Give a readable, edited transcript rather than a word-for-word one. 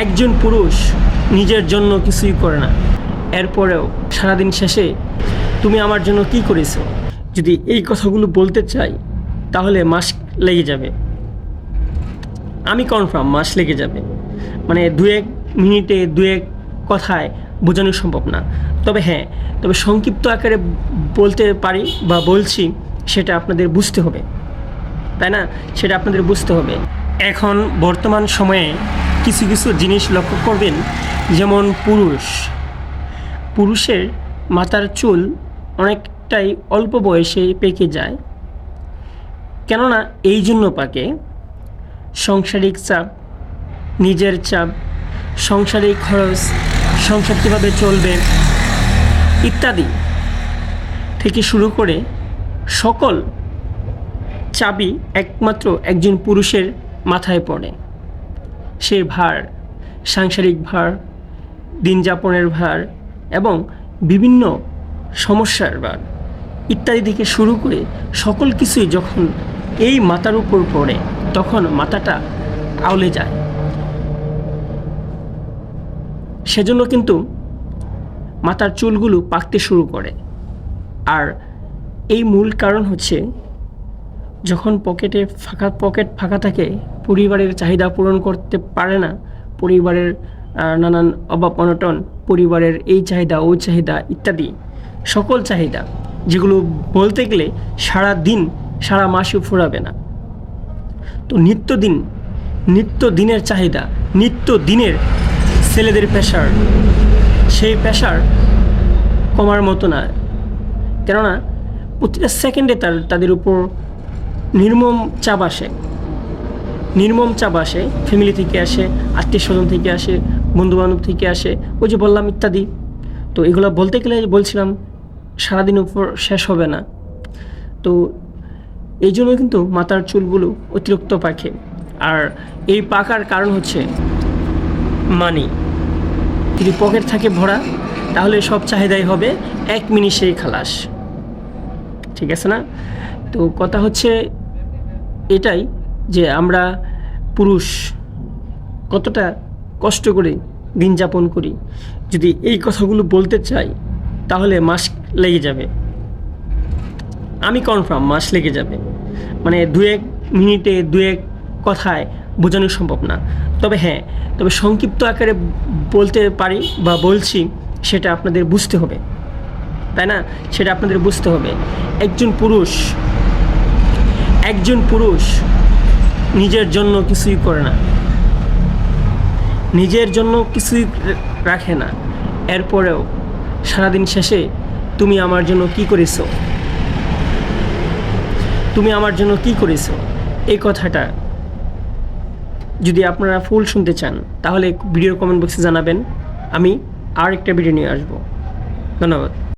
একজন পুরুষ নিজের জন্য কিছুই করে না, এরপরেও সারাদিন শেষে তুমি আমার জন্য কি করেছো। যদি এই কথাগুলো বলতে চাই তাহলে মাস লেগে যাবে। আমি কনফার্ম মাস লেগে যাবে, মানে দু এক মিনিটে দু এক কথায় বোঝানো সম্ভব না। তবে সংক্ষিপ্ত আকারে বলতে পারি বা বলছি, সেটা আপনাদের বুঝতে হবে, তাই না? সেটা আপনাদের বুঝতে হবে। এখন বর্তমান সময়ে কিছু কিছু জিনিস লক্ষ্য করবেন, যেমন পুরুষের মাথার চুল অনেকটাই অল্প বয়সে পেকে যায়। কেননা এই জন্য পাকে সাংসারিক চাপ, নিজের চাপ, সাংসারিক খরচ, সংসার কীভাবে চলবে ইত্যাদি থেকে শুরু করে সকল চাবি একমাত্র একজন পুরুষের মাথায় পড়ে। সে ভার, সাংসারিক ভার, দিন যাপনের ভার এবং বিভিন্ন সমস্যার ভার ইত্যাদি থেকে শুরু করে সকল কিছুই যখন এই মাথার উপর পড়ে তখন মাথাটা আউলে যায়। সেজন্য কিন্তু মাথার চুলগুলো পাকতে শুরু করে। আর এই মূল কারণ হচ্ছে, যখন পকেট ফাঁকা থাকে, পরিবারের চাহিদা পূরণ করতে পারে না, পরিবারের নানান অভাব অনটন, পরিবারের এই চাহিদা ওই চাহিদা ইত্যাদি সকল চাহিদা, যেগুলো বলতে গেলে সারা দিন সারা মাসও ফুরাবে না। তো নিত্যদিনের চাহিদা, নিত্যদিনের ছেলেদের প্রেশার, সেই প্রেশার কমার মতো না। কেননা প্রতিটা সেকেন্ডে তাদের উপর নির্মম চাপ আসে, ফ্যামিলি থেকে আসে, আত্মীয় স্বজন থেকে আসে, বন্ধুবান্ধব থেকে আসে, ওই যে বললাম ইত্যাদি। তো এগুলো বলতে গেলে বলছিলাম সারাদিন উপর শেষ হবে না। তো এই জন্য কিন্তু মাথার চুলগুলো অতিরিক্ত পাকে। আর এই পাকার কারণ হচ্ছে মানি। যদি পকেট থাকে ভরা, তাহলে সব চাহিদাই হবে এক মিনিটেই খালাস, ঠিক আছে না? তো কথা হচ্ছে এটাই যে আমরা পুরুষ কতটা কষ্ট করে দিন যাপন করি। যদি এই কথাগুলো বলতে চাই তাহলে মাস লেগে যাবে। আমি কনফার্ম মাস লেগে যাবে, মানে দু এক মিনিটে দু এক কথায় বোঝানো সম্ভব না। তবে সংক্ষিপ্ত আকারে বলতে পারি বা বলছি, সেটা আপনাদের বুঝতে হবে, তাই না? সেটা আপনাদের বুঝতে হবে। একজন পুরুষ নিজের জন্য কিছুই করে না, নিজের জন্য কিছুই রাখে না, এরপরেও সারাদিন শেষে তুমি আমার জন্য কি করেছো, এই কথাটা যদি আপনারা ফুল শুনতে চান তাহলে ভিডিওর কমেন্ট বক্সে জানাবেন। আমি আর একটা ভিডিও নিয়ে আসবো। ধন্যবাদ।